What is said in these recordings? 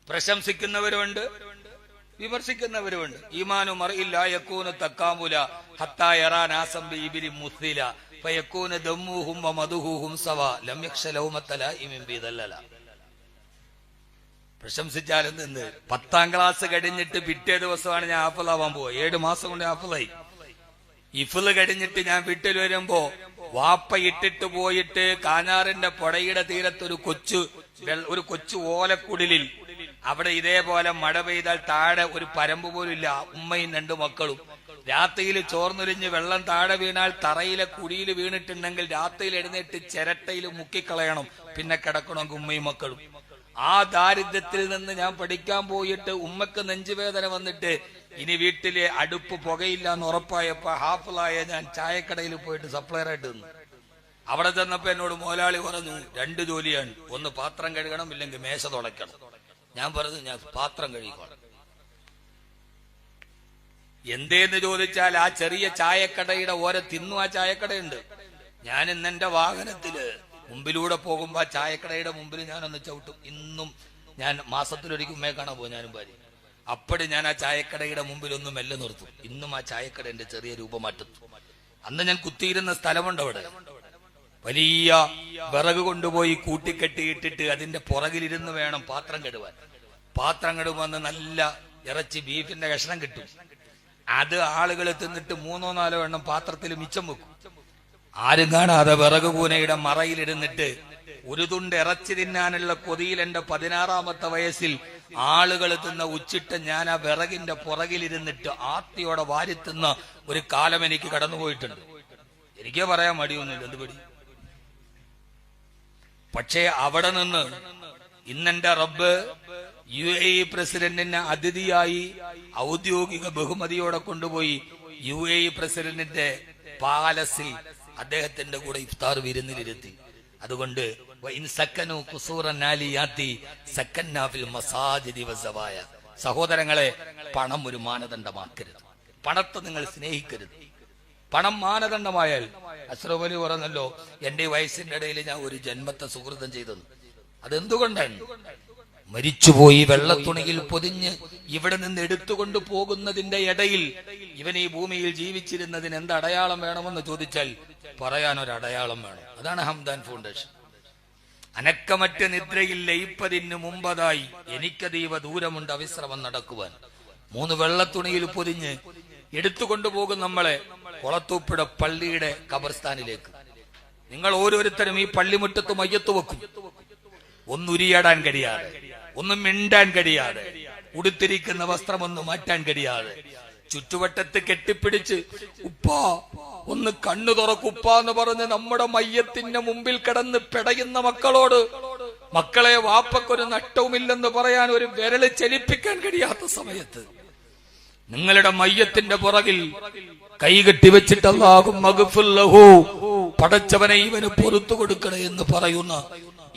പ്രശംസിക്കുന്നവരുണ്ട്, വിമർശിക്കുന്നവരുമുണ്ട്. ഈമാനു മർഇല്ല യകൂന തക്കാമുല ഹത്താ യറാ നാസം ബിഇബിരി മുസ്ലില ഫയകൂന ദമ്മുഹും വമദുഹും സവാ ലം യഖ്ശ ലൗമത ലൈമിൻ ബിദല്ലല. പ്രശംസിച്ചാലും നിന്ന് 10ാം ക്ലാസ് കഴിഞ്ഞിട്ട് പിറ്റേ ദിവസമാണ് ഞാൻ ഹാഫിളാവാൻ പോവുക. 7 മാസം കൊണ്ട് ഹാഫിളായി. ഇഫ്ള് കഴിഞ്ഞിട്ട് ഞാൻ വീട്ടിൽ വരുമ്പോ വാപ്പ ഇട്ടിട്ട് പോയിട്ട് കാഞ്ഞാറിന്റെ പുഴയുടെ തീരത്ത് ഒരു കൊച്ചു ഓലക്കുടിലിൽ, അവിടെ ഇതേപോലെ മഴ പെയ്താൽ താഴെ ഒരു പരമ്പ് പോലും ഇല്ല. ഉമ്മയും 2 മക്കളും രാത്രിയിൽ ചോർന്നൊലിഞ്ഞ് വെള്ളം താഴെ വീണാൽ തറയിലെ കുടിയിൽ വീണിട്ടുണ്ടെങ്കിൽ രാത്രിയിൽ എഴുന്നേറ്റ് ചിരട്ടയിൽ മുക്കിക്കളയണം, പിന്നെ കിടക്കണമെങ്കിൽ ഉമ്മയും മക്കളും. ആ ദാരിദ്ര്യത്തിൽ നിന്ന് ഞാൻ പഠിക്കാൻ പോയിട്ട് ഉമ്മക്ക് നെഞ്ചുവേദന വന്നിട്ട് ഇനി വീട്ടിലെ അടുപ്പ് പുകയില്ല എന്ന് ഉറപ്പായപ്പോ ഹാഫിളായ ഞാൻ ചായക്കടയിൽ പോയിട്ട് സപ്ലയറായിട്ട് നിന്നു. അവിടെ ചെന്നപ്പോ എന്നോട് മുതലാളി പറഞ്ഞു 2 ജോലിയാണ്, ഒന്ന് പാത്രം കഴുകണം, ഇല്ലെങ്കിൽ മേശ തുടയ്ക്കണം. ഞാൻ പറഞ്ഞു ഞാൻ പാത്രം കഴുകിക്കോളാം. എന്തേന്ന് ചോദിച്ചാൽ ആ ചെറിയ ചായക്കടയുടെ തിന്നു ആ ചായക്കടയുണ്ട്. ഞാൻ ഇന്ന് എന്റെ വാഹനത്തില് മുമ്പിലൂടെ പോകുമ്പോ ആ ചായക്കടയുടെ മുമ്പിൽ ഞാനൊന്ന് ചവിട്ടും. ഇന്നും ഞാൻ മാസത്തിലൊരിക്കൽ ഉമ്മയെ കാണാൻ പോകും, ഞാനും ഭാര്യ. അപ്പോഴും ഞാൻ ആ ചായക്കടയുടെ മുമ്പിൽ ഒന്ന് മെല്ലെ നിർത്തും. ഇന്നും ആ ചായക്കട എന്റെ ചെറിയ രൂപമാറ്റും. അന്ന് ഞാൻ കുത്തിയിരുന്ന സ്ഥലമുണ്ട്, അവിടെ വലിയ വിറക് കൊണ്ടുപോയി കൂട്ടിക്കെട്ടിയിട്ടിട്ട് അതിന്റെ പുറകിലിരുന്ന് വേണം പാത്രം കെടുവാൻ. പാത്രം കെടുവന്ന് നല്ല ഇറച്ചി ബീഫിന്റെ കഷ്ണം കിട്ടും. അത് ആളുകൾ തിന്നിട്ട് 3-4 എണ്ണം പാത്രത്തിൽ മിച്ചം വെക്കും. ആരും കാണാതെ വിറക് കൂനയുടെ മറയിലിരുന്നിട്ട് ഒരു തുണ്ട് ഇറച്ചി തിന്നാനുള്ള കൊതിയിൽ എന്റെ 16ാമത്തെ വയസ്സിൽ ആളുകൾ തിന്ന ഉച്ചിട്ട് ഞാൻ ആ വിറകിന്റെ പുറകിലിരുന്നിട്ട് ആർത്തിയോടെ വാരിത്തുന്ന ഒരു കാലം എനിക്ക് കടന്നുപോയിട്ടുണ്ട്. എനിക്ക് പറയാൻ മടിയൊന്നുമില്ല, എന്തുപടി. പക്ഷേ അവിടെ നിന്ന് ഇന്നെന്റെ റബ്ബ് UAE പ്രസിഡന്റിനെ അതിഥിയായി ഔദ്യോഗിക ബഹുമതിയോടെ കൊണ്ടുപോയി UAE പ്രസിഡന്റിന്റെ പാലസിൽ അദ്ദേഹത്തിന്റെ കൂടെ ഇഫ്താർ വിരുന്നിലിരുത്തി. അതുകൊണ്ട് സഹോദരങ്ങളെ, പണം ഒരു മാനദണ്ഡമാക്കരുത്. പണത്തെ നിങ്ങൾ സ്നേഹിക്കരുത്. പണം മാനദണ്ഡമായാൽ അഷ്റഫ് അലി പറഞ്ഞല്ലോ, എന്റെ വയസ്സിന്റെ ഇടയിൽ ഞാൻ ഒരു ജന്മത്തെ സുഹൃതം ചെയ്തെന്ന്. അതെന്തുകൊണ്ടാണ്? മരിച്ചുപോയി വെള്ളത്തുണിയിൽ പൊതിഞ്ഞ് ഇവിടെ നിന്ന് എടുത്തുകൊണ്ട് പോകുന്നതിന്റെ ഇടയിൽ ഇവൻ ഈ ഭൂമിയിൽ ജീവിച്ചിരുന്നതിന് എന്ത് അടയാളം വേണമെന്ന് ചോദിച്ചാൽ പറയാൻ ഒരു അടയാളം വേണം. അതാണ് ഹംദാൻ ഫൗണ്ടേഷൻ. അനക്കമറ്റ നിദ്രയിൽ ലയിപ്പതിന് മുമ്പതായി എനിക്കതീവ ദൂരമുണ്ട് അവിശ്രമം നടക്കുവാൻ. 3 വെള്ളത്തുണിയിൽ പൊതിഞ്ഞ് എടുത്തുകൊണ്ടുപോകും നമ്മളെ കൊളത്തൂപ്പുഴ പള്ളിയുടെ ഖബർസ്ഥാനിലേക്ക്. നിങ്ങൾ ഓരോരുത്തരും ഈ പള്ളിമുറ്റത്ത് മയ്യത്ത് വെക്കും. ഒന്നുരിയാടാൻ കഴിയാതെ, ഒന്നും മിണ്ടാൻ കഴിയാതെ, ഉടുത്തിരിക്കുന്ന വസ്ത്രമൊന്ന് മാറ്റാൻ കഴിയാതെ, ചുറ്റുവട്ടത്ത് കെട്ടിപ്പിടിച്ച് ഉപ്പാ ഒന്ന് കണ്ണു തുറക്കുപ്പ എന്ന് പറഞ്ഞ് നമ്മുടെ മയ്യത്തിന്റെ മുമ്പിൽ കിടന്ന് പിടയുന്ന മക്കളോട്, മക്കളെ വാപ്പക്കൊരു നഷ്ടവുമില്ലെന്ന് പറയാൻ ഒരു വിരല് ചലിപ്പിക്കാൻ കഴിയാത്ത സമയത്ത് നിങ്ങളുടെ മയ്യത്തിന്റെ പുറകിൽ കൈകെട്ടി വെച്ചിട്ട് അല്ലാഹും മഗ്ഫിർ ലഹു, പടച്ചവനെ ഇവന് പൊറുത്തു കൊടുക്കണേ എന്ന് പറയുന്ന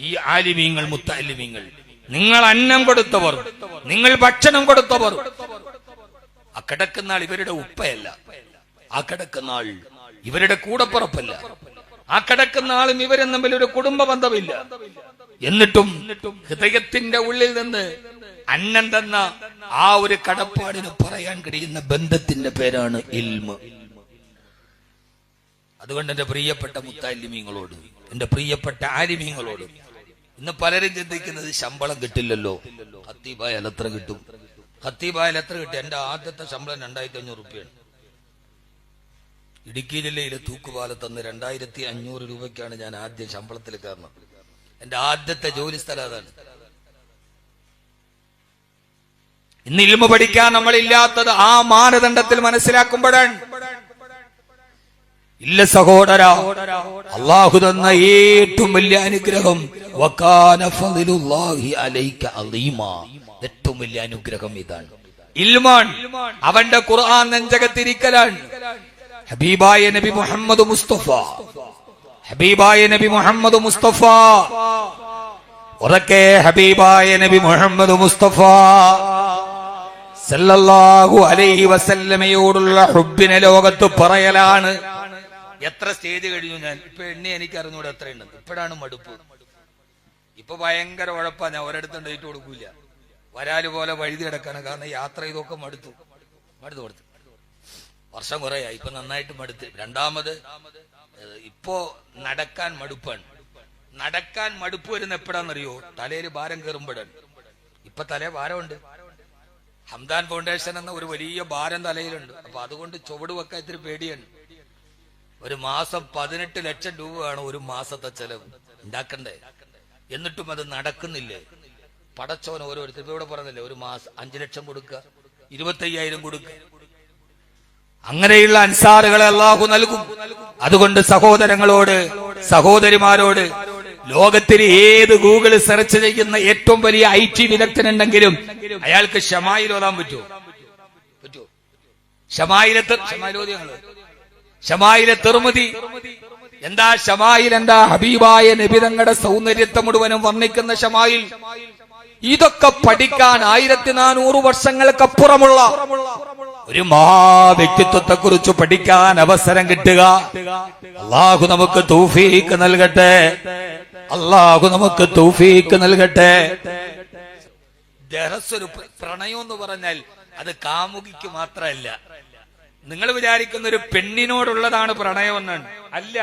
ഈ ആലിമീങ്ങൾ, മുത്തഅല്ലിമീങ്ങൾ, നിങ്ങൾ അന്നം കൊടുത്തവർ, നിങ്ങൾ ഭക്ഷണം കൊടുത്തവർ, ആ കിടക്കുന്ന ആൾ ഇവരുടെ ഉപ്പയല്ല, ആ കിടക്കുന്ന ആൾ ഇവരുടെ കൂടപ്പുറപ്പല്ല, ആ കിടക്കുന്ന ആളും ഇവരും തമ്മിൽ ഒരു കുടുംബ ബന്ധമില്ല. എന്നിട്ടും ഹൃദയത്തിന്റെ ഉള്ളിൽ നിന്ന് അന്നം തന്ന ആ ഒരു കടപ്പാടിന് പറയാൻ കഴിയുന്ന ബന്ധത്തിന്റെ പേരാണ് ഇൽമ്. അതുകൊണ്ട് എന്റെ പ്രിയപ്പെട്ട മുത്തഅല്ലിമീങ്ങളോട്, എന്റെ പ്രിയപ്പെട്ട ആലിമീങ്ങളോട്, ഇന്ന് പലരും ചിന്തിക്കുന്നത് ശമ്പളം കിട്ടില്ലല്ലോ, ഖത്തീബായാൽ എത്ര കിട്ടും, ഖത്തീബായാൽ എത്ര കിട്ടും. എന്റെ ആദ്യത്തെ ശമ്പളം 2500 രൂപയാണ്. ഇടുക്കി ജില്ലയിലെ തൂക്കുപാലത്ത് അന്ന് 2500 രൂപയ്ക്കാണ് ഞാൻ ആദ്യം ശമ്പളത്തിൽ കയറുന്നത്. എന്റെ ആദ്യത്തെ ജോലി സ്ഥലം അതാണ്. ഇന്ന് ഇൽമ പഠിക്കാൻ നമ്മളില്ലാത്തത് ആ മാനദണ്ഡത്തിൽ മനസ്സിലാക്കുമ്പോഴാണ്. ഇല്ല സഹോദര, അല്ലാഹു തന്ന ഏറ്റവും വലിയ അനുഗ്രഹം വകാന ഫളിലുല്ലാഹി അലൈക അളീമാ, ഏറ്റവും വലിയ അനുഗ്രഹം ഇതാണ്, ഇൽമാണ്. അവന്റെ ഖുർആൻ നെഞ്ചകത്തിരിക്കലാണ്. ഹബീബായ നബി മുഹമ്മദ് മുസ്തഫ, ഹബീബായ നബി മുഹമ്മദ് മുസ്തഫ, ഉറക്കെ ഹബീബായ നബി മുഹമ്മദ് മുസ്തഫ സല്ലല്ലാഹു അലൈഹി വസല്ലമയോടുള്ള ഹുബ്ബിനെ ലോകത്ത് പറയലാണ്. എത്ര സ്റ്റേജ് കഴിഞ്ഞു ഞാൻ, ഇപ്പൊ എണ്ണി എനിക്ക് അറിഞ്ഞൂടെ എത്രയുണ്ടെന്ന്. ഇപ്പോഴാണ് മടുപ്പ്. ഇപ്പൊ ഭയങ്കര ഉഴപ്പാ. ഞാൻ ഒരിടത്തും ഡേറ്റ് കൊടുക്കൂല, വരാല് പോലെ വഴുതി കിടക്കാണ്. കാരണം യാത്ര ഇതൊക്കെ മടുത്തു. വർഷം കുറയായി, ഇപ്പൊ നന്നായിട്ട് മടുത്ത്. രണ്ടാമത് ഇപ്പോ നടക്കാൻ മടുപ്പാണ്. നടക്കാൻ മടുപ്പ് വരുന്ന എപ്പോഴാന്നറിയോ? തലയിൽ ഭാരം കയറുമ്പോഴാണ്. ഇപ്പൊ തലേ ഭാരമുണ്ട്. ഹംദാൻ ഫൗണ്ടേഷൻ എന്ന ഒരു വലിയ ഭാരം തലയിലുണ്ട്. അപ്പൊ അതുകൊണ്ട് ചുവട് വെക്കാൻ ഇത്തിരി പേടിയാണ്. ഒരു മാസം 18 ലക്ഷം രൂപയാണ് ഒരു മാസത്തെ ചെലവ് ഉണ്ടാക്കണ്ടേ. എന്നിട്ടും അത് നടക്കുന്നില്ലേ? പടച്ചോൻ ഓരോരുത്തർ ഇവിടെ പറഞ്ഞില്ലേ, ഒരു മാസം 5 ലക്ഷം കൊടുക്കുക, 25,000 കൊടുക്കുക. അങ്ങനെയുള്ള അൻസാറുകളെ അല്ലാഹു നൽകും. അതുകൊണ്ട് സഹോദരങ്ങളോട്, സഹോദരിമാരോട്, ലോകത്തിൽ ഏത് ഗൂഗിൾ സെർച്ച് ചെയ്യുന്ന ഏറ്റവും വലിയ IT വിദഗ്ധനുണ്ടെങ്കിലും അയാൾക്ക് ശമായിൽ ഓതാൻ പറ്റുമോ? ശമായിലെ തിർമിദി എന്താ? ശമായിൽ എന്താ? ഹബീബായ നബി തങ്ങളുടെ സൗന്ദര്യത്തെ മുഴുവനും വർണ്ണിക്കുന്ന ശമായിൽ. ഇതൊക്കെ പഠിക്കാൻ 1400 വർഷങ്ങൾക്കപ്പുറമുള്ള ഒരു മഹാവ്യക്തിത്വത്തെ കുറിച്ച് പഠിക്കാൻ അവസരം കിട്ടുക അല്ലാഹു നമുക്ക് തൗഫീഖ് നൽകട്ടെ. അല്ലാഹു നമുക്ക് തൗഫീഖ് നൽകട്ടെ. ദറസൊരു പ്രണയം എന്ന് പറഞ്ഞാൽ അത് കാമുകിക്ക് മാത്രമല്ല. നിങ്ങൾ വിചാരിക്കുന്ന ഒരു പെണ്ണിനോടുള്ളതാണ് പ്രണയം എന്നാണ്. അല്ല,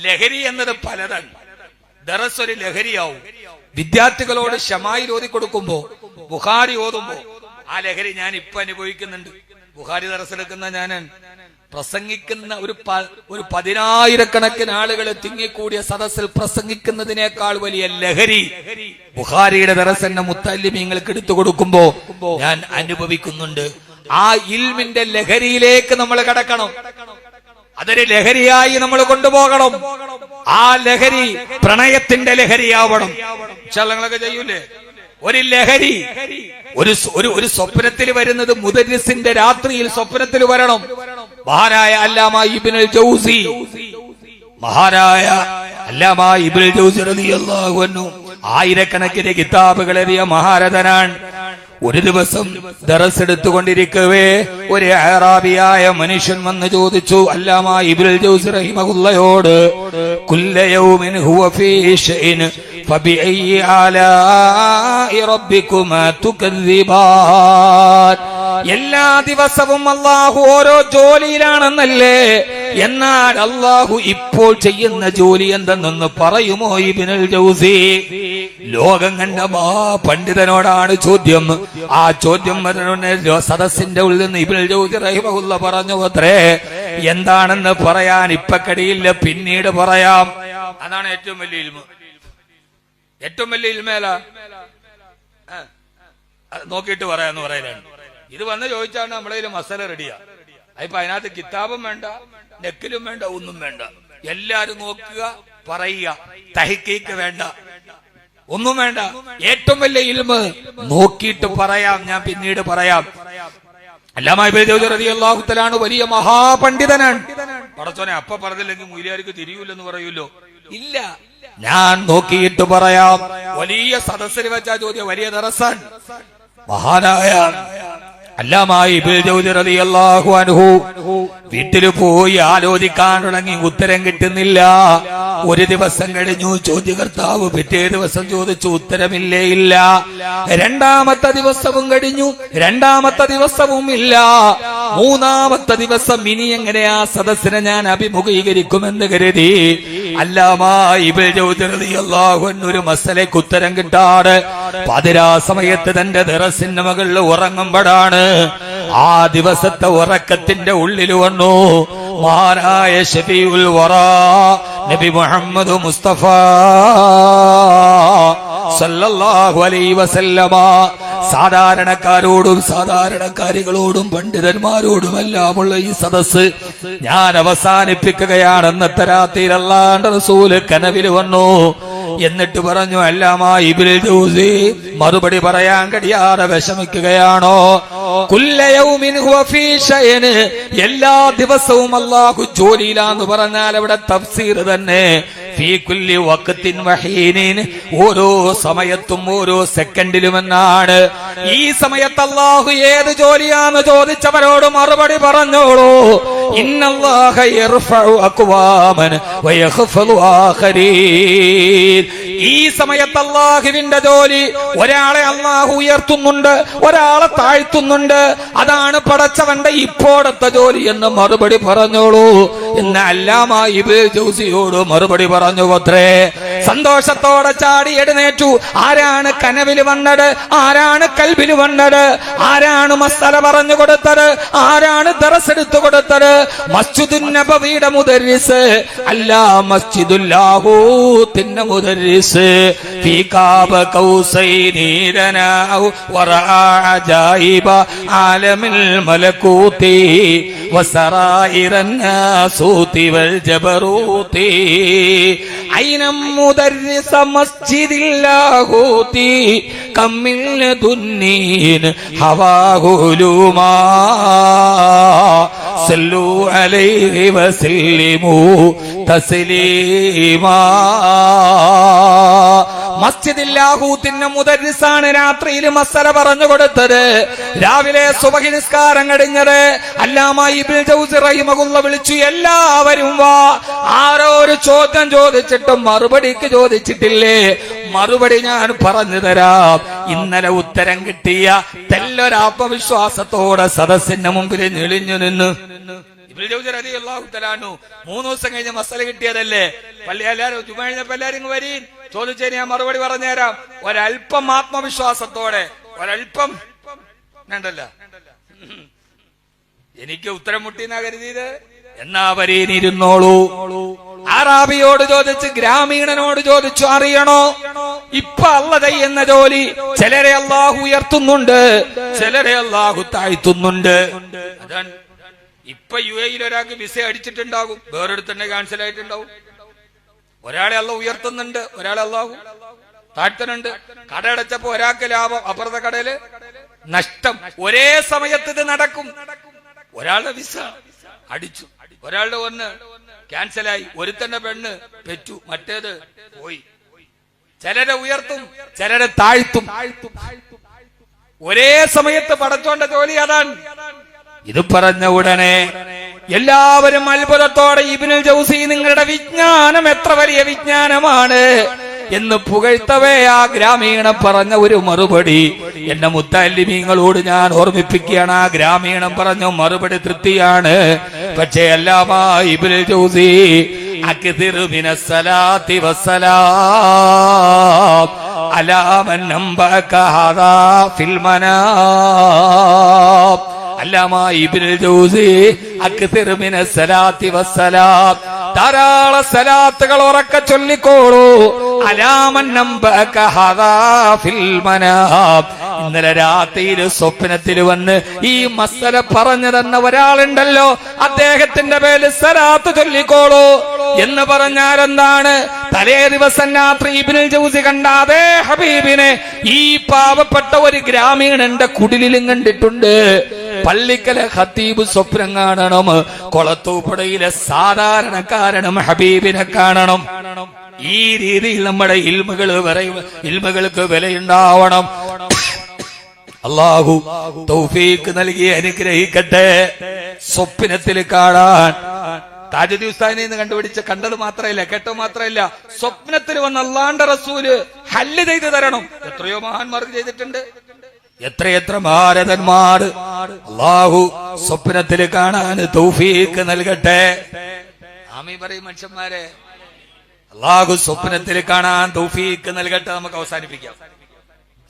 ലഹരി എന്നത് പലതാണ്. ദറസ് ഒരു ലഹരിയാവും. വിദ്യാർത്ഥികളോട് ശമായിൽ ഓതി കൊടുക്കുമ്പോ, ബുഖാരി ഓതുമ്പോ ആ ലഹരി ഞാൻ ഇപ്പൊ അനുഭവിക്കുന്നുണ്ട്. ബുഖാരി ദറസെടുക്കുന്ന ഞാൻ പ്രസംഗിക്കുന്ന ഒരു 10,000 ആളുകൾ തിങ്ങിക്കൂടിയ സദസ്സിൽ പ്രസംഗിക്കുന്നതിനേക്കാൾ വലിയ ലഹരി ബുഖാരിയുടെ ദറസെന്നെ മുത്തല്ലിമീങ്ങൾക്ക് എടുത്തു കൊടുക്കുമ്പോ ഞാൻ അനുഭവിക്കുന്നുണ്ട്. ആ ഇൽമിന്റെ ലഹരിയിലേക്ക് നമ്മൾ കടക്കണം. അതൊരു ലഹരിയായി നമ്മൾ കൊണ്ടുപോകണം. ആ ലഹരി പ്രണയത്തിന്റെ ലഹരിയാവണം. ചലങ്ങളൊക്കെ ചെയ്യൂലേ? ഒരു ലഹരി ഒരു സ്വപ്നത്തിൽ വരുന്നത് മുദരിസിന്റെ രാത്രിയിൽ സ്വപ്നത്തിൽ വരണം. മഹാനായ അല്ലാമ ഇബ്നുൽ ജൗസി റളിയല്ലാഹു അൻഹു ആയിരക്കണക്കിന് കിതാബുകൾ എഴുതിയ മഹാരഥനാണ്. ഒരു ദിവസം ദറസ് എടുത്തുകൊണ്ടിരിക്കവേ ഒരു അറാബിയായ മനുഷ്യൻ വന്ന് ചോദിച്ചു അല്ലാമ ഇബ്നുൽ ജൗസി റഹിമഹുല്ലാഹയോട്, കുല്ല യൗമിൻ ഹുവ ഫീ ശൈഇൻ ഫബിഅയ്യി ആലാഇ റബ്ബികുമാ തുകദ്ദിബാൻ. എല്ലാ ദിവസവും അല്ലാഹു ഓരോ ജോലിയിലാണെന്നല്ലേ? എന്നാൽ അല്ലാഹു ഇപ്പോൾ ചെയ്യുന്ന ജോലി എന്തെന്നൊന്ന് പറയുമോ ഇബ്നുൽ ജൗസി? ലോകം കണ്ട പണ്ഡിതനോടാണ് ചോദ്യം. ആ ചോദ്യം സദസ്സിന്റെ ഉള്ളിൽ നിന്ന് ഇബ്നുൽ ജൗസി റഹിമഹുല്ല പറഞ്ഞു അത്രേ, എന്താണെന്ന് പറയാൻ ഇപ്പൊ കഴിയില്ല, പിന്നീട് പറയാം. അതാണ് ഏറ്റവും വലിയ ഇൽമ്. ഏറ്റവും വലിയ ഇൽമേല നോക്കിയിട്ട് പറയാന്ന് പറയലാണ്. ഇത് വന്ന് ചോദിച്ചാണ് നമ്മളെ മസല റെഡിയാ. അപ്പൊ അതിനകത്ത് കിതാബും വേണ്ട, നെക്കിലും വേണ്ട, ഒന്നും വേണ്ട. എല്ലാരും നോക്കുക, പറയുക. തഹ്ഖീഖ് വേണ്ട, ഒന്നും വേണ്ട. ഏറ്റവും വലിയ ഇൽമ് നോക്കിയിട്ട് പറയാം, ഞാൻ പിന്നീട് പറയാം. അല്ലാമ ഇബ്നു ജൗസി റളിയല്ലാഹു തആല വലിയ മഹാപണ്ഡിതനാണ്. പടച്ചോനെ അപ്പ പറഞ്ഞില്ലെങ്കിൽ മൂല്യാർക്ക് തിരിയൂലെന്ന് പറയൂല്ലോ. ഇല്ല, ഞാൻ നോക്കിയിട്ട് പറയാം. വലിയ സദസ്സിൽ വെച്ചാ ചോദ്യം, വലിയ ദറസാണ്. മഹാനായ അല്ലാമ ഇബ്നുൽ ജൗസി റളിയല്ലാഹു അൻഹു വീട്ടിൽ പോയി ആലോചിക്കാൻ തുടങ്ങി. ഉത്തരം കിട്ടുന്നില്ല. ഒരു ദിവസം കഴിഞ്ഞു, ചോദ്യകർത്താവ് പിറ്റേ ദിവസം ചോദിച്ചു, ഉത്തരമില്ലേ? ഇല്ല. രണ്ടാമത്തെ ദിവസവും കഴിഞ്ഞു, രണ്ടാമത്തെ ദിവസവും ഇല്ല. മൂന്നാമത്തെ ദിവസം ഇനി എങ്ങനെയാ സദസ്സിനെ ഞാൻ അഭിമുഖീകരിക്കുമെന്ന് കരുതി അല്ലാമ ഇബ്നുൽ ജൗസി റളിയല്ലാഹു അൻഹു ഒരു മസലയ്ക്ക് ഉത്തരം കിട്ടാറ് പതിരാ സമയത്ത് തന്റെ ദറസിന്റെ മകളിൽ ഉറങ്ങുമ്പോഴാണ്. ആ ദിവസത്തെ ഉറക്കത്തിന്റെ ഉള്ളിൽ വന്നു മഹാനായ ശഫീഉൽ വറാ നബി മുഹമ്മദ് മുസ്തഫ സല്ലല്ലാഹു അലൈഹി വസല്ലമ. സാധാരണക്കാരോടും സാധാരണക്കാരികളോടും പണ്ഡിതന്മാരോടുമെല്ലാമുള്ള ഈ സദസ്സ് ഞാൻ അവസാനിപ്പിക്കുകയാണെന്നത്തെ രാത്രിയിൽ അല്ലാഹുവിന്റെ റസൂൽ കനവിൽ വന്നു. എന്നിട്ട് പറഞ്ഞു, അല്ലാമ ഇബ്നുൽ ജൗസി മറുപടി പറയാൻ കഴിയാതെ വിഷമിക്കുകയാണോ? കുല്ല യൗമിൻ ഹുവ ഫീ ശൈഇൻ, എല്ലാ ദിവസവും അല്ലാഹു ജോലിയിലാന്ന് പറഞ്ഞാൽ അവിടെ തഫ്സീർ തന്നെ. ഫീ കുല്ലി വഖത്തിൻ വഹീനിൻ, ഓരോ സമയത്തും ഓരോ സെക്കൻഡിലും എന്നാണ്. ഈ സമയത്ത് അല്ലാഹു ഏത് ജോലിയാന്ന് ചോദിച്ചവരോട് മറുപടി പറഞ്ഞോളൂ. ഇന്നല്ലാഹ യർഫഉ അഖ്വാമൻ വയഖ്ഫളു ആഖരീൻ. ഈ സമയത്ത് അള്ളാഹുവിന്റെ ജോലി. ഒരാളെ അള്ളാഹു ഉയർത്തുന്നുണ്ട്, ഒരാളെ താഴ്ത്തുന്നുണ്ട്. അതാണ് പടച്ചവന്റെ ഇപ്പോഴത്തെ ജോലി എന്ന് മറുപടി പറഞ്ഞോളൂ എന്ന് അല്ലാമ ഇബ്നുൽ ജൗസിയോട് മറുപടി പറഞ്ഞു അത്രേ. സന്തോഷത്തോടെ ചാടി എഴുന്നേറ്റു. ആരാണ് കനവിൽ വന്നത്? ആരാണ് കൽബിൽ വന്നത്? ആരാണ് മസ്അല പറഞ്ഞു കൊടുത്തത്? ആരാണ് ദർസ് എടുത്തു കൊടുത്തത്? മസ്ജിദുൻ നബവിയുടെ മുദർരിസ് അല്ല, മസ്ജിദുൽ ലാഹൂത്തിന്റെ മുദർരിസ്. ഫീ കാബ കൗസൈനി രനാഉ വറആ അജായിബ ആലമിൽ മലകൂതി വസറായിറൻ നാസൂതി വൽ ജബറൂതി. ഐന മുദർരിസ മസ്ജിദിൽ ലാഹൂതി കമ്മിൽ ദുന്നീൻ ഹവാഹുലുമാ സല്ലു അലൈഹി വസല്ലിമു തസ്ലീമാ. മസ്ജിദിൽ ലാഹൂത്തിന്റെ മുദർരിസാണ് രാത്രിയിൽ മസ്അല പറഞ്ഞു കൊടുത്തത്. രാവിലെ സുബഹി നിസ്കാരം കഴിഞ്ഞത് അല്ലാമ ഇബ്നുൽ ജൗസി റഹിമഹുല്ലാഹ് വിളിച്ചു, എല്ലാവരും വാ. ആരോ ഒരു ചോദ്യം ചോദിച്ചിട്ടും മറുപടിക്ക് ചോദിച്ചിട്ടില്ലേ? മറുപടി ഞാൻ പറഞ്ഞു തരാം. ഇന്നലെ ഉത്തരം കിട്ടിയ തെല്ലൊരാത്മവിശ്വാസത്തോടെ സദസ്സിന്റെ മുമ്പിൽ ഞെളിഞ്ഞു നിന്ന് ഇബ്നുൽ ജൗസി റളിയല്ലാഹു തആല അൻഹു 3 ദിവസം കഴിഞ്ഞ് മസ്അല കിട്ടിയതല്ലേ. പള്ളി എല്ലാവരും ജുമഅ കഴിഞ്ഞപ്പോൾ എല്ലാവരും ഇങ്ങ് വരീൻ, ചോദിച്ചതിന് ഞാൻ മറുപടി പറഞ്ഞുതരാം. ഒരൽപ്പം ആത്മവിശ്വാസത്തോടെ, ഒരൽപ്പം വേണ്ടല്ല, എനിക്ക് ഉത്തരം മുട്ടിന്നാ കരുതിയത്. എന്നാ വരീനിരുന്നോളൂ. അറാബിയോട് ചോദിച്ച്, ഗ്രാമീണനോട് ചോദിച്ചു, അറിയണോ ഇപ്പൊ അല്ലാഹു ചെയ്യുന്ന ജോലി? ചിലരെ അള്ളാഹു ഉയർത്തുന്നുണ്ട്, ചിലരെ അള്ളാഹു താഴ്ത്തുന്നുണ്ട്. അതാണ് ഇപ്പൊ UAE ഒരാൾക്ക് വിസ അടിച്ചിട്ടുണ്ടാകും, വേറൊരുത്തന്നെ ക്യാൻസൽ ആയിട്ടുണ്ടാവും. ഒരാളെ അള്ളാഹു ഉയർത്തുന്നുണ്ട്, ഒരാളെ അള്ളാഹു താഴ്ത്തുന്നുണ്ട്. കട അടച്ചപ്പോ ഒരാൾക്ക് ലാഭം, അപ്പുറത്തെ കടയില് നഷ്ടം. ഒരേ സമയത്ത് ഇത് നടക്കും. ഒരാളുടെ വിസ അടിച്ചു, ഒരാളുടെ ഒന്ന് ക്യാൻസലായി, ഒരുത്തന്റെ പെണ്ണ് പെറ്റു, മറ്റേത് പോയി. ചിലരെ ഉയർത്തും, ചിലരെ താഴ്ത്തും. ഒരേ സമയത്ത് പടച്ചോണ്ട ജോലി അതാണ്. ഇത് പറഞ്ഞ ഉടനെ എല്ലാവരും അത്ഭുതത്തോടെ ഇബ്നുൽ ജൗസി നിങ്ങളുടെ വിജ്ഞാനം എത്ര വലിയ വിജ്ഞാനമാണ് എന്ന് പുകഴ്ത്തവേ ആ ഗ്രാമീണൻ പറഞ്ഞ ഒരു മറുപടി എന്റെ മുത്തല്ലിമീങ്ങളോട് ഞാൻ ഓർമ്മിപ്പിക്കുകയാണ്. ആ ഗ്രാമീണൻ പറഞ്ഞ മറുപടി തൃപ്തിയാണ്. പക്ഷേ അല്ലാമ ഇബ്നുൽ ജൗസി അക്തിറു മിനസ്സലാത്തി വസ്സലാം അലാ മൻ അംബക ഹാദാ ഫിൽ മനാം. അല്ലാമ ഇബ്നുൽ ജൗസി അക്തിറു മിനസ്സലാത്തി വസ്സലാം, ധാരാളം സലാത്തുകൾ ഉറക്കെ ചൊല്ലിക്കോളൂ. അലാ മൻ അംബക ഹാദാ ഫിൽ മനാം. ഇന്നലെ രാത്രിയിൽ സ്വപ്നത്തിൽ വന്ന് ഈ മസ്അല പറഞ്ഞു തന്ന ഒരാളുണ്ടല്ലോ, അദ്ദേഹത്തിന്റെ പേരിൽ സലാത്ത് ചൊല്ലിക്കോളൂ എന്ന് പറഞ്ഞാൽ എന്താണ്? തലേ ദിവസം രാത്രി ഇബ്നുൽ ജൗസി കണ്ട അതേ ഹബീബിനെ ഈ പാവപ്പെട്ട ഒരു ഗ്രാമീണന്റെ കുടിലും കണ്ടിട്ടുണ്ട്. പള്ളിക്കലെ ഖത്തീബ് സ്വപ്നം കാണണം, കൊളത്തൂപ്പുഴയിലെ സാധാരണക്കാരനും ഹബീബിനെ കാണണം. ഈ രീതിയിൽ നമ്മുടെ ഇൽമുകൾക്ക് വിലയുണ്ടാവണം. അല്ലാഹു തൗഫീഖ് നൽകി അനുഗ്രഹിക്കട്ടെ. സ്വപ്നത്തിൽ കാണാൻ താജുദ്ദീൻ ഉസ്താദിനെ കണ്ടുപിടിച്ച് കണ്ടത് മാത്രമല്ല, കേട്ടത് മാത്രമല്ല, സ്വപ്നത്തിൽ വന്ന അല്ലാഹുവിന്റെ റസൂല് ഹല്ല് ചെയ്തു തരണം. എത്രയോ മഹാന്മാർക്ക് ചെയ്തിട്ടുണ്ട്, എത്രയെത്ര ഭാരതന്മാർ. അല്ലാഹു സ്വപ്നത്തിൽ കാണാൻ തൗഫീഖ് നൽകട്ടെ. ആമീൻ പറയും മനുഷ്യന്മാരെ. അല്ലാഹു സ്വപ്നത്തിൽ കാണാൻ തൗഫീഖ് നൽകട്ടെ. നമുക്ക് അവസാനിപ്പിക്കാം.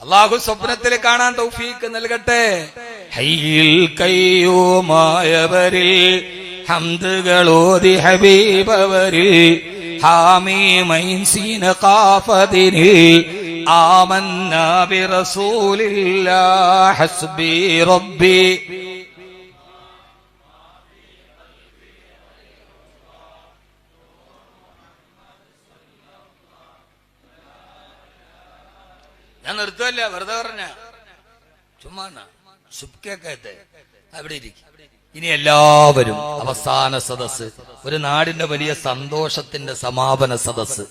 അല്ലാഹു സ്വപ്നത്തിൽ കാണാൻ തൗഫീഖ് നൽകട്ടെ. ഹയ്യിൽ കയ്യൂമായവരിൽ ഹംദുകളോതി ഹബീബവരിൽ ഹാമീമൈൻ സീന ഖാഫദിനിൽ ആമന്നാ ബിറസൂലില്ലാഹി ഹസ്ബി റബ്ബി. ഞാൻ നിർത്തുമല്ല, വെറുതെ പറഞ്ഞ ചുമ്മാ സുബ്കേക്കത്തെ അവിടെ ഇരിക്കും. ഇനി എല്ലാവരും അവസാന സദസ്, ഒരു നാടിന്റെ വലിയ സന്തോഷത്തിന്റെ സമാപന സദസ്.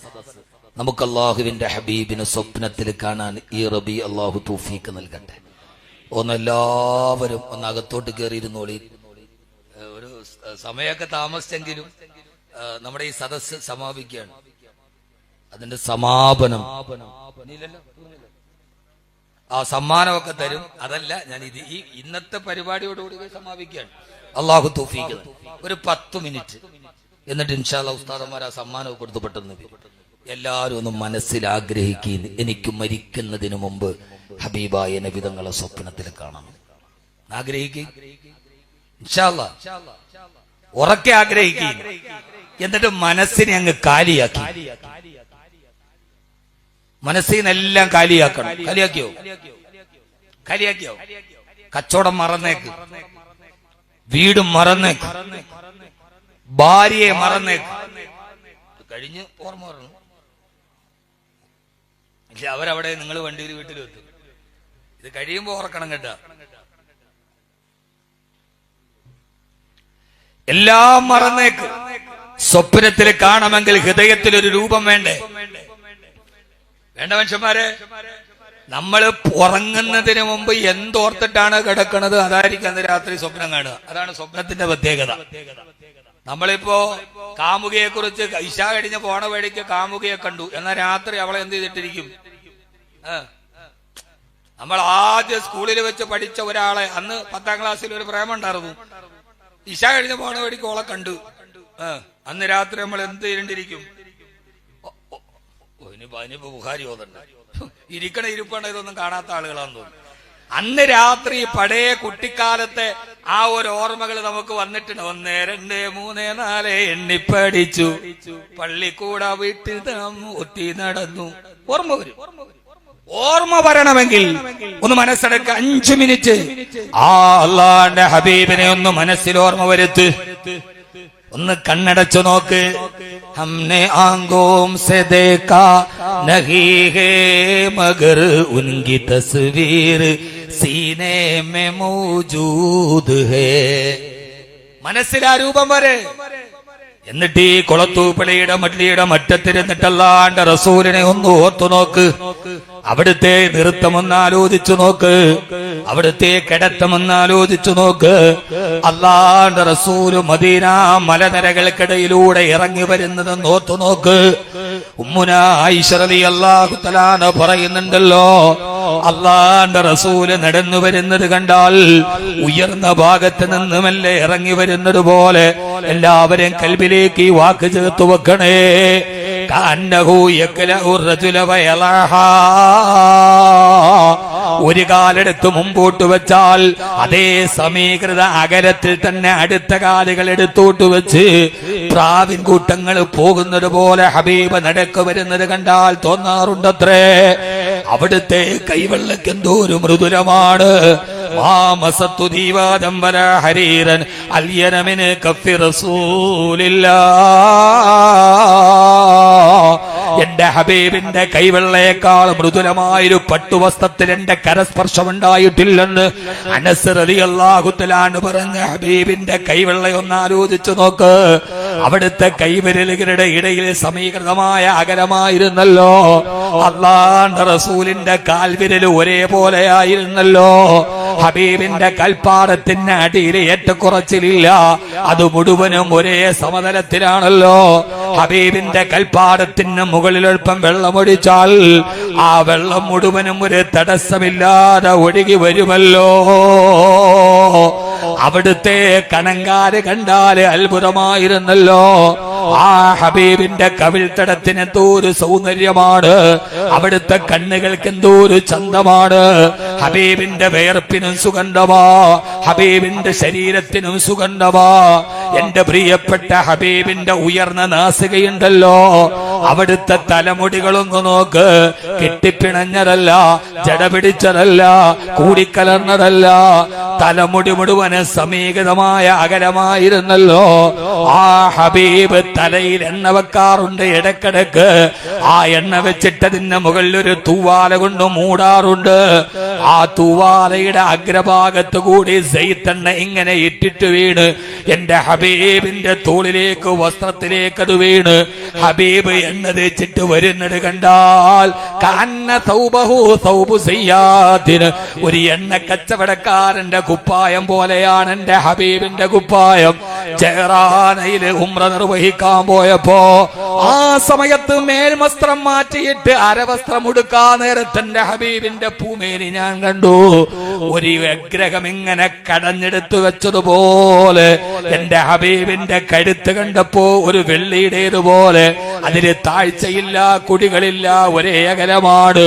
നമുക്ക് അല്ലാഹുവിന്റെ ഹബീബിനെ സ്വപ്നത്തിൽ കാണാൻ ഈ റബി അല്ലാഹു തൗഫീഖ് നൽകട്ടെ. എല്ലാവരും അകത്തോട്ട് കയറിയിരുന്നോളി. ഒരു സമയമൊക്കെ താമസിച്ചെങ്കിലും നമ്മുടെ ഈ സദസ് സമാപിക്കുകയാണ്. അതിന്റെ സമാപനം ആ സമ്മാനമൊക്കെ തരും. അതല്ല ഞാൻ ഈ ഇന്നത്തെ പരിപാടിയോടുകൂടി സമാപിക്കുകയാണ്. അള്ളാഹു തൗഫീഖ്. ഒരു 10 മിനിറ്റ് എന്നിട്ട് ഇൻഷാ അല്ലാഹ് ഉസ്താദന്മാർ ആ സമ്മാനം കൊടുത്തു പെട്ടെന്ന് എല്ലാവരും ഒന്ന് മനസ്സിൽ ആഗ്രഹിക്കുക, എനിക്ക് മരിക്കുന്നതിന് മുമ്പ് ഹബീബായ നബി തങ്ങളെ സ്വപ്നത്തിൽ കാണണം. ആഗ്രഹിക്കുക, ഇൻഷാ അല്ലാഹ് ഉറക്കെ ആഗ്രഹിക്കുക. എന്നിട്ട് മനസ്സിനെ അങ്ങ് കാലിയാക്കി, മനസ്സിനെല്ലാം കാലിയാക്കണം. കാലിയാക്കിയോ? കച്ചവടം മറന്നേക്ക്, വീട് മറന്നേക്ക്, ഭാര്യയെ മറന്നേക്ക്. കഴിഞ്ഞ് ഓർമ്മ പറഞ്ഞു ഇല്ല, അവരവിടെ നിങ്ങൾ വണ്ടിയിൽ വീട്ടിലെത്തും. ഇത് കഴിയുമ്പോ ഓർക്കണം കേട്ടോ. എല്ലാം മറന്നേക്ക്. സ്വപ്നത്തിൽ കാണണമെങ്കിൽ ഹൃദയത്തിൽ ഒരു രൂപം വേണ്ടേ? വേണ്ട മനുഷ്യന്മാരെ. നമ്മൾ ഉറങ്ങുന്നതിന് മുമ്പ് എന്തോർത്തിട്ടാണ് കിടക്കുന്നത് അതായിരിക്കും അന്ന് രാത്രി സ്വപ്നം കാണുക. അതാണ് സ്വപ്നത്തിന്റെ പ്രത്യേകത. നമ്മളിപ്പോ കാമുകയെ കുറിച്ച് ഇശാ കഴിഞ്ഞ് പോണ വഴിക്ക് കാമുകയെ കണ്ടു, എന്നാൽ രാത്രി അവളെ എന്ത് ചെയ്തിട്ടിരിക്കും? നമ്മൾ ആദ്യം സ്കൂളിൽ വെച്ച് പഠിച്ച ഒരാളെ, അന്ന് 10ാം ക്ലാസ്സിൽ ഒരു പ്രേമം ഉണ്ടായിരുന്നു, ഇശാ കഴിഞ്ഞ് പോണ വഴിക്ക് ഓളെ കണ്ടു, അന്ന് രാത്രി നമ്മൾ എന്ത് ചെയ്യേണ്ടിയിരിക്കും? ഇനിയിപ്പോ ബുഖാരി ഓതണ്ട, ഇരിക്കണ ഇരിപ്പണ ഇതൊന്നും കാണാത്ത ആളുകളാന്ന് തോന്നുന്നു. അന്ന് രാത്രി പഴയ കുട്ടിക്കാലത്തെ ആ ഒരു ഓർമ്മകൾ നമുക്ക് വന്നിട്ടുണ്ട്. 1, 2, 3, 4 എണ്ണിപ്പടിച്ചു, പള്ളിക്കൂട വീട്ടിൽ ഒത്തി നടന്നു. ഓർമ്മ വരും. ഓർമ്മ വരണമെങ്കിൽ ഒന്ന് മനസ്സടക്ക 5 മിനിറ്റ് ആ അല്ലാഹുവിന്റെ ഹബീബിനെ ഒന്ന് മനസ്സിൽ ഓർമ്മ വരുത്ത്. ഒന്ന് കണ്ണടച്ചു നോക്ക്. ഹംനെ ആംഗോം സെ ദേഖാ നഹീ ഹേ മഗർ ഉൻകി തസ്വീർ സീനേ മേ മൗജൂദ് ഹേ. മനസ്സിൽ ആ രൂപം വരെ. എന്നിട്ട് ഈ കുളത്തൂപ്പള്ളിയുടെ മട്ലിയുടെ മറ്റത്തിരുന്നിട്ടല്ലാണ്ട് റസൂലിനെ ഒന്ന് ഓർത്തു നോക്ക്. അവിടുത്തെ നൃത്തമൊന്ന് ആലോചിച്ചു നോക്ക്, അവിടുത്തെ കിടത്തമൊന്ന് ആലോചിച്ചു നോക്ക്. അല്ലാണ്ട് റസൂല് മദീന മലനിരകൾക്കിടയിലൂടെ ഇറങ്ങി വരുന്നതെന്ന് ഓർത്തു നോക്ക്. ഉമ്മുനാ ആയിഷ റളിയല്ലാഹു തആല പറയുന്നുണ്ടല്ലോ, അല്ലാണ്ട് റസൂല് നടന്നു വരുന്നത് കണ്ടാൽ ഉയർന്ന ഭാഗത്ത് നിന്നുമല്ലേ ഇറങ്ങി വരുന്നത് പോലെ എല്ലാവരും കൽബിലേക്ക് ഈ വാക്ക് ചേർത്ത് വെക്കണേ. ഒരു കാലെടുത്ത് മുമ്പോട്ട് വെച്ചാൽ അതേ സമീകൃത അകലത്തിൽ തന്നെ അടുത്ത കാലുകൾ എടുത്തോട്ട് വെച്ച് പ്രാവിൻ കൂട്ടങ്ങൾ പോകുന്നത് പോലെ ഹബീബ് നടക്കു വരുന്നത് കണ്ടാൽ തോന്നാറുണ്ടത്രേ. അവിടുത്തെ കൈവെള്ളക്ക് എന്തോ ഒരു മൃദുലമാണ്. ഹരീരൻ അല്യനമിന് കഫി റസൂലില്ലാ. എന്റെ ഹബീബിന്റെ കൈവെള്ളയേക്കാൾ മൃദുലമായൊരു പട്ടുവസ്ത്രത്തിൽ എന്റെ കരസ്പർശമുണ്ടായിട്ടില്ലെന്ന് അനസ് റളിയല്ലാഹു തആല പറഞ്ഞ ഹബീബിന്റെ കൈവെള്ളയൊന്ന് ആലോചിച്ചു നോക്ക്. അവിടുത്തെ കൈവിരലുകളുടെ ഇടയിൽ സമീകൃതമായ അകലമായിരുന്നല്ലോ. അല്ലാഹുവിന്റെ റസൂലിന്റെ കാൽവിരല് ഒരേപോലെയായിരുന്നല്ലോ. ഹബീബിന്റെ കൽപ്പാടത്തിന് അടിയിൽ ഏറ്റക്കുറച്ചിലില്ല, അത് മുഴുവനും ഒരേ സമതലത്തിലാണല്ലോ. ഹബീബിന്റെ കൽപ്പാടത്തിന് മുകളിൽ അല്പം വെള്ളമൊഴിച്ചാൽ ആ വെള്ളം മുഴുവനും ഒരു തടസ്സമില്ലാതെ ഒഴുകി വരുമല്ലോ. അവിടുത്തെ കണങ്കാല് കണ്ടാല് അത്ഭുതമായിരുന്നല്ലോ. ആ ഹബീബിന്റെ കവിൾത്തടത്തിന് എന്തോ ഒരു സൗന്ദര്യമാണ്, അവിടുത്തെ കണ്ണുകൾക്ക് എന്തോ ഒരു ചന്തമാണ്. ഹബീബിന്റെ വേർപ്പിനും സുഗന്ധമാ, ഹബീബിന്റെ ശരീരത്തിനും സുഗന്ധമാ. എന്റെ പ്രിയപ്പെട്ട ഹബീബിന്റെ ഉയർന്ന നാസികയുണ്ടല്ലോ, അവിടുത്തെ തലമുടികളൊന്നു നോക്ക്. കെട്ടിപ്പിണഞ്ഞതല്ല, ജടപിടിച്ചതല്ല, കൂടിക്കലർന്നതല്ല, തലമുടി മുഴുവന് സമീകൃതമായ അകലമായിരുന്നല്ലോ. ആ ഹബീബ് തലയിൽ എണ്ണ വെക്കാറുണ്ട് ഇടക്കിടക്ക്. ആ എണ്ണ വെച്ചിട്ടതിന്റെ മുകളിൽ ഒരു തൂവാല കൊണ്ട് മൂടാറുണ്ട്. ആ തൂവാലയുടെ അഗ്രഭാഗത്ത് കൂടി സൈത്തെണ്ണ ഇങ്ങനെ ഇട്ടിട്ട് വീണ് എന്റെ ഹബീബിന്റെ തോളിലേക്ക് വസ്ത്രത്തിലേക്ക് അത് വീണ് ഹബീബ് എണ്ണ തേച്ചിട്ട് വരുന്നത് കണ്ടാൽ കഅന്ന തൗബഹു തൗബു സയ്യാദിന്, ഒരു എണ്ണ കച്ചവടക്കാരന്റെ കുപ്പായം പോലെയാണ് എന്റെ ഹബീബിന്റെ കുപ്പായം. ജഹ്റാനയില് ഉംറ നിർവഹിക്കാൻ പോയപ്പോ ആ സമയത്ത് മേൽവസ്ത്രം മാറ്റിയിട്ട് അരവസ്ത്രം ഉടുക്കാൻ നേരത്തെ എന്റെ ഹബീബിന്റെ പൂമേനി ഞാൻ കണ്ടു. ഒരു വിഗ്രഹം ഇങ്ങനെ കടഞ്ഞെടുത്തു വെച്ചതുപോലെ എന്റെ ഹബീബിന്റെ കഴുത്ത് കണ്ടപ്പോ ഒരു വെള്ളിയുടേതുപോലെ. അതിന് താഴ്ചയില്ല, കുടികളില്ല, ഒരേ അകലമാണ്.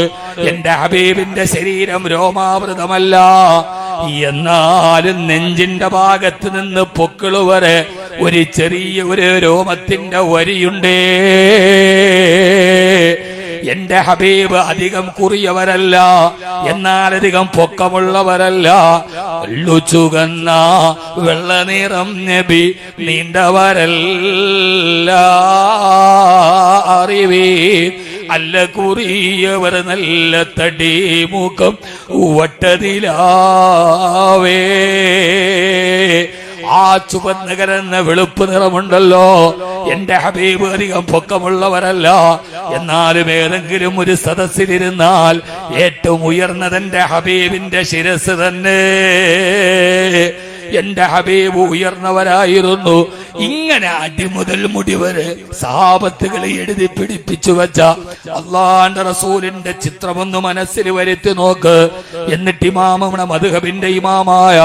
എന്റെ ഹബീബിന്റെ ശരീരം രോമാവൃതമല്ല, എന്നാലും നെഞ്ചിന്റെ ഭാഗത്ത് നിന്ന് പൊക്കിള് വരെ ഒരു ചെറിയ ഒരു രോമത്തിന്റെ വരിയുണ്ടേ. എന്റെ ഹബീബ് അധികം കുറിയവരല്ല, എന്നാൽ അധികം പൊക്കമുള്ളവരല്ല. ചുകന്ന വെള്ള നിറം നബി, നീണ്ടവരല്ല അറിവേ. അല്ല കുറിയവർ നല്ല തടി മുഖം വട്ടതിലാവേ. ആ ചുവന്ന കലർന്ന വെളുപ്പ് നിറമുണ്ടല്ലോ, എന്റെ ഹബീബ് അധികം പൊക്കമുള്ളവരല്ല, എന്നാലും ഏതെങ്കിലും ഒരു സദസ്സിലിരുന്നാൽ ഏറ്റവും ഉയർന്നത് എന്റെ ഹബീബിന്റെ ശിരസ് തന്നെ. എന്റെ ഹബീബ് ഉയർന്നവരായിരുന്നു. ഇങ്ങനെ അടിമുതൽ മുടി വരെ സഹാബത്തുകളെ എഴുതി പിടിപ്പിച്ചു വെച്ച അള്ളാന്റെ റസൂലിന്റെ ചിത്രമൊന്ന് മനസ്സിൽ വരുത്തി നോക്ക്. എന്നിട്ട് ഇമാമുടെ മദ്ഹബിന്റെ ഇമാമായ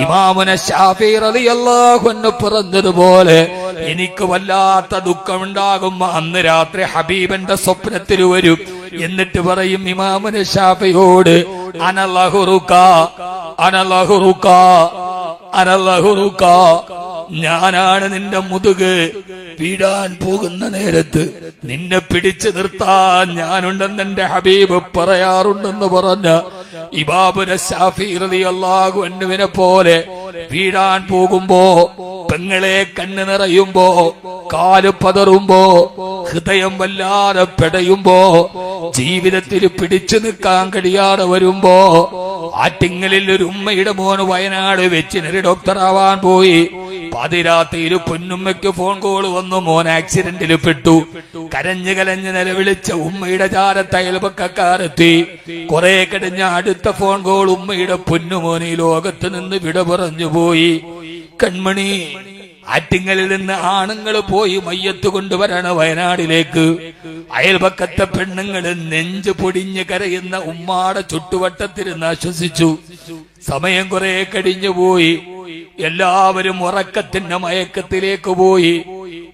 ഇമാമുന ശാഫി റളിയല്ലാഹു അൻഹു പറഞ്ഞതുപോലെ, എനിക്ക് വല്ലാത്ത ദുഃഖമുണ്ടാകും അന്ന് രാത്രി ഹബീബിന്റെ സ്വപ്നത്തിൽ വരും. എന്നിട്ട് പറയും ഇമാമുന ശാഫിയോട്, അനലഹുറുക അനലഹുറുക അനലഹുറുക, ഞാനാണ് നിന്റെ മുതുക് വീഴാൻ പോകുന്ന നേരത്ത് നിന്നെ പിടിച്ചു നിർത്താൻ ഞാനുണ്ടെന്ന് എന്റെ ഹബീബ് പറയാറുണ്ടെന്ന് പറഞ്ഞ ഇമാമുന ശാഫി റളിയല്ലാഹു അൻഹുവിനെ പോലെ വീഴാൻ പോകുമ്പോ, പെങ്ങളെ കണ്ണ് നിറയുമ്പോ, കാല് പതറുമ്പോ, ഹൃദയം വല്ലാതെ പെടയുമ്പോ, ജീവിതത്തിൽ പിടിച്ചു നിൽക്കാൻ കഴിയാതെ വരുമ്പോ, ആറ്റിങ്ങലിൽ ഒരു ഉമ്മയുടെ മോന് വയനാട് വെറ്റിനറി ഡോക്ടറാവാൻ പോയി. പാതിരാത്രിയിൽ പൊന്നുമ്മയ്ക്ക് ഫോൺ കോൾ വന്നു, മോൻ ആക്സിഡന്റിൽ പെട്ടു. കരഞ്ഞു കലഞ്ഞ് നിലവിളിച്ച ഉമ്മയുടെ ചാരത്ത് അയൽപക്കക്കാരെത്തി. കുറെ കഴിഞ്ഞ അടുത്ത ഫോൺ കോൾ, ഉമ്മയുടെ പൊന്നുമോന് ഈ ലോകത്ത് നിന്ന് വിട പറഞ്ഞു പോയി. കൺമണി, ആറ്റിങ്ങലിൽ നിന്ന് ആണുങ്ങൾ പോയി മയ്യത്ത് കൊണ്ടുവരണ വയനാടിലേക്ക്. അയൽപക്കത്തെ പെണ്ണുങ്ങൾ നെഞ്ചു പൊടിഞ്ഞ് കരയുന്ന ഉമ്മാടെ ചുറ്റുവട്ടത്തിരുന്ന് ആശ്വസിച്ചു. സമയം കുറെ കഴിഞ്ഞു പോയി. എല്ലാവരും ഉറക്കത്തിന്റെ മയക്കത്തിലേക്ക് പോയി.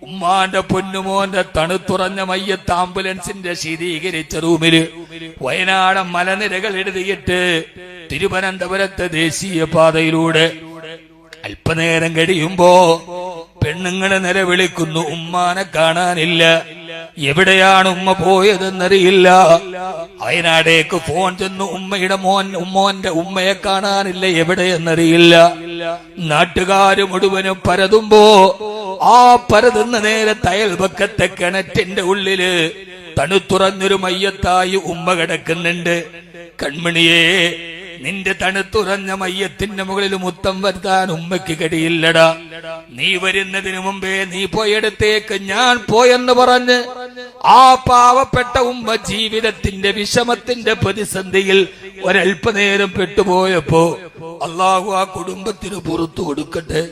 ഉമ്മാന്റെ പൊന്നുമോന്റെ തണുത്തുറഞ്ഞ മയ്യത്ത് ആംബുലൻസിന്റെ ശീതീകരിച്ച റൂമില് വയനാട് മലനിരകൾ എഴുതിയിട്ട് തിരുവനന്തപുരത്തെ ദേശീയപാതയിലൂടെ അല്പനേരം കഴിയുമ്പോ പെണ്ണുങ്ങളെ നിലവിളിക്കുന്നു, ഉമ്മാനെ കാണാനില്ല. എവിടെയാണ് ഉമ്മ പോയതെന്നറിയില്ല. വയനാടേക്ക് ഫോൺ ചെന്നു, ഉമ്മയുടെ മോന്റെ ഉമ്മയെ കാണാനില്ല, എവിടെയെന്നറിയില്ല. നാട്ടുകാര് മുഴുവനും പരതുമ്പോ ആ പരതുന്ന നേരത്തെ അയൽപക്കത്തെ കിണറ്റിന്റെ ഉള്ളില് തണുത്തുറഞ്ഞൊരു മയ്യത്തായി ഉമ്മ കിടക്കുന്നുണ്ട്. കൺമണിയെ, നിന്റെ തണുത്തുറഞ്ഞ മയ്യത്തിന്റെ മുകളിൽ മുത്തം വരുത്താൻ ഉമ്മയ്ക്ക് കഴിയില്ലടാ. നീ വരുന്നതിന് മുമ്പേ നീ പോയടത്തേക്ക് ഞാൻ പോയെന്ന് പറഞ്ഞ് ആ പാവപ്പെട്ട ഉമ്മ ജീവിതത്തിന്റെ വിഷമത്തിന്റെ പ്രതിസന്ധിയിൽ ഒരൽപ്പനേരം പെട്ടുപോയപ്പോ അള്ളാഹു ആ കുടുംബത്തിന് പുറത്തു കൊടുക്കട്ടെ,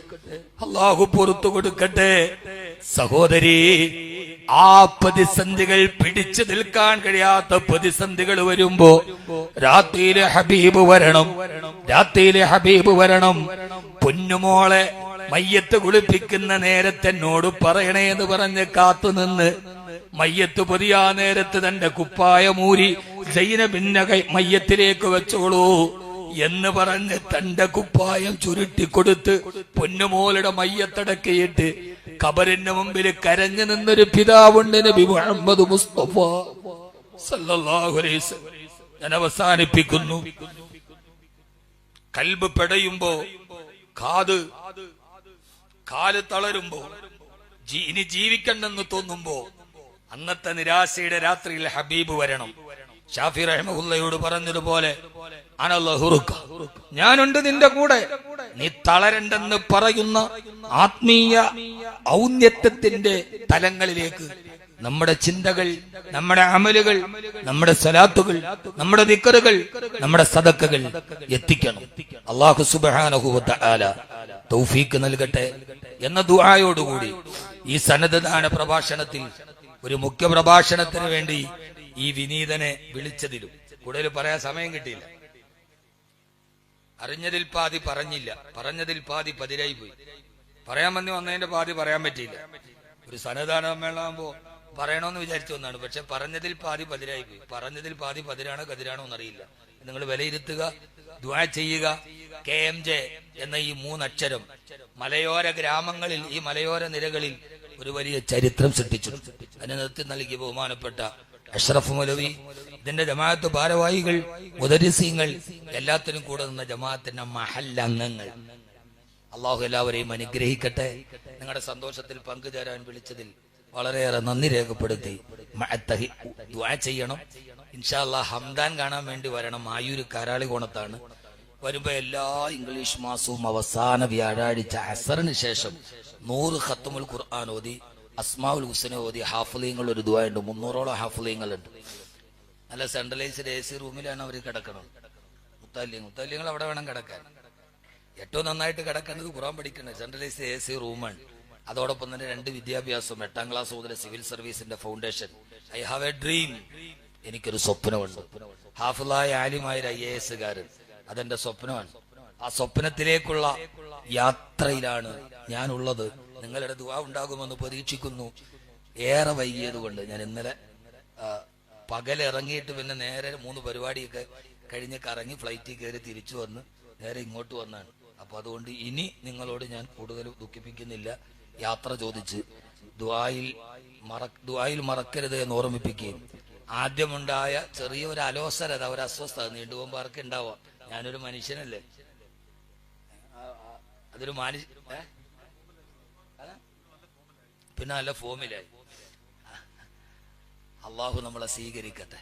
അള്ളാഹു പുറത്തു കൊടുക്കട്ടെ. സഹോദരി, ആ പ്രതിസന്ധികൾ പിടിച്ചു നിൽക്കാൻ കഴിയാത്ത പ്രതിസന്ധികൾ വരുമ്പോ രാത്രിയിലെ ഹബീബ് വരണം, രാത്രിയിലെ ഹബീബ് വരണം. പൊന്നുമോളെ മയ്യത്ത് കുളിപ്പിക്കുന്ന നേരത്തെ എന്നോട് പറയണേ എന്ന് പറഞ്ഞ് കാത്തുനിന്ന് മയ്യത്ത് പൊതിയാ നേരത്ത് തന്റെ കുപ്പായമൂരി സൈനബിന്റെ മയ്യത്തിലേക്ക് വെച്ചോളൂ എന്ന് പറഞ്ഞ് തന്റെ കുപ്പായം ചുരുട്ടിക്കൊടുത്ത് പൊന്നുമോളുടെ മയ്യത്തടക്കിയിട്ട് ഖബറിന്റെ മുമ്പിൽ കരഞ്ഞു നിന്നൊരു പിതാവുണ്ട്, നബി മുഹമ്മദ് മുസ്തഫ സല്ലല്ലാഹു അലൈഹി വസല്ലം. ഞാൻ അവസാനിപ്പിക്കുന്നു. കൽബ് പെടയുമ്പോ, കാല് തളരുമ്പോ, ഇനി ജീവിക്കണ്ടെന്ന് തോന്നുമ്പോ അന്നത്തെ നിരാശയുടെ രാത്രിയിൽ ഹബീബ് വരണം. ഷാഫി റഹ്മഹുല്ലയോട് പറഞ്ഞതുപോലെ, അനല്ലഹുറുക, ഞാനുണ്ട് നിന്റെ കൂടെ, നീ തളരണ്ടെന്ന് പറയുന്ന ആത്മീയ ഔന്നത്യത്തിന്റെ തലങ്ങളിലേക്ക് നമ്മുടെ ചിന്തകൾ, നമ്മുടെ അമലുകൾ, നമ്മുടെ സലാത്തുകൾ, നമ്മുടെ ദിക്റുകൾ, നമ്മുടെ സദഖകൾ എത്തിക്കണം. അല്ലാഹു സുബ്ഹാനഹു വ തആല തൗഫീഖ് നൽകട്ടെ. എന്ന ദുആയോടുകൂടി ഈ സന്നദ്ധദാന പ്രഭാഷണത്തിൽ ഒരു മുഖ്യ പ്രഭാഷണത്തിന് വേണ്ടി ഈ വിനീതനെ വിളിച്ചതിലും കൂടുതൽ പറയാൻ സമയം കിട്ടിയില്ല. അറിഞ്ഞതിൽ പാതി പറഞ്ഞില്ല, പറഞ്ഞതിൽ പാതി പതിരായി പോയി. പറയാൻ വന്നതിന്റെ പാതി പറയാൻ പറ്റിയില്ല. ഒരു സന്നദ്ധദാന സമ്മേളനമാകുമ്പോ പറയണമെന്ന് വിചാരിച്ചു വന്നാണ്. പക്ഷെ പറഞ്ഞതിൽ പാതി പതിരായി പോയി. പറഞ്ഞതിൽ പാതി പതിരാണോ കതിരാണോ എന്നറിയില്ല. നിങ്ങൾ വിലയിരുത്തുക, ദുആ ചെയ്യുക. KMJ എന്ന ഈ 3 അക്ഷരം മലയോര ഗ്രാമങ്ങളിൽ, ഈ മലയോര നിരകളിൽ ഒരു വലിയ ചരിത്രം സൃഷ്ടിച്ചു. അതിന് നേതൃത്വം നൽകിയ ബഹുമാനപ്പെട്ട അഷ്റഫ് മൗലവി, ഇതിന്റെ ജമാഅത്ത് ഭാരവാഹികൾ, മുദരിസീങ്ങൾ, എല്ലാത്തിനും കൂടെ നിന്ന ജമാഅത്തിന്റെ മഹല്ല് അംഗങ്ങൾ, അള്ളാഹു എല്ലാവരെയും അനുഗ്രഹിക്കട്ടെ. നിങ്ങളുടെ സന്തോഷത്തിൽ പങ്കുചേരാൻ വിളിച്ചതിൽ വളരെയേറെ നന്ദി രേഖപ്പെടുത്തി ദുആ ചെയ്യണം. ഇൻഷാ അല്ലാഹ് ഹംദാൻ കാണാൻ വേണ്ടി വരണം. ആയൂര് കാരാളികോണത്താണ്. വരുമ്പോ എല്ലാ ഇംഗ്ലീഷ് മാസവും അവസാന വ്യാഴാഴ്ച അസറിന് ശേഷം 100 ഖത്മുൽ ഖുർആൻ ഓതി, അസ്മാഉൽ ഹുസ്ന ഓതി, ഹാഫിളീങ്ങൾ ഒരു ദുആ ഉണ്ട്. 300ഓളം ഹാഫിളീങ്ങളുണ്ട്. നല്ല സെൻട്രലൈസ്ഡ് AC റൂമിലാണ് അവർ കിടക്കുന്നത്. മുത്തല്ലിങ്ങൾ അവിടെ വേണം കിടക്കാൻ. ഏറ്റവും നന്നായിട്ട് കിടക്കേണ്ടത് ഖുർആൻ പഠിക്കുന്നത് സെൻട്രലൈസ്ഡ് AC റൂമാണ്. അതോടൊപ്പം തന്നെ 2 വിദ്യാഭ്യാസം, 8ാം ക്ലാസ് മുതൽ സിവിൽ സർവീസിന്റെ ഫൗണ്ടേഷൻ. ഐ ഹാവ് എ ഡ്രീം, എനിക്കൊരു സ്വപ്നമുണ്ട്. ഹാഫിളായ ആലിമായ IAS കാരൻ, അതെന്റെ സ്വപ്നമാണ്. ആ സ്വപ്നത്തിലേക്കുള്ള യാത്രയിലാണ് ഞാനുള്ളത്. നിങ്ങളുടെ ദുആ ഉണ്ടാകുമെന്ന് പ്രതീക്ഷിക്കുന്നു. ഏറെ വൈകിയത് കൊണ്ട് ഞാൻ ഇന്നലെ പകലിറങ്ങിയിട്ട് പിന്നെ നേരെ 3 പരിപാടിയൊക്കെ കഴിഞ്ഞ് കറങ്ങി ഫ്ലൈറ്റിൽ കയറി തിരിച്ചു വന്ന് നേരെ ഇങ്ങോട്ട് വന്നാണ്. അപ്പൊ അതുകൊണ്ട് ഇനി നിങ്ങളോട് ഞാൻ കൂടുതൽ ദുഃഖിപ്പിക്കുന്നില്ല. യാത്ര ചോദിച്ച് ദുആയിൽ മറക്കരുത് എന്ന് ഓർമ്മിപ്പിക്കുകയും, ആദ്യമുണ്ടായ ചെറിയൊരു അലോസരത, ഒരു അസ്വസ്ഥത നീണ്ടുപോകുമ്പോൾ ആർക്ക് ഉണ്ടാവാം. ഞാനൊരു മനുഷ്യനല്ലേ, അതൊരു പിന്നെ നല്ല ഫോമിലായി. അള്ളാഹു നമ്മളെ സ്വീകരിക്കട്ടെ.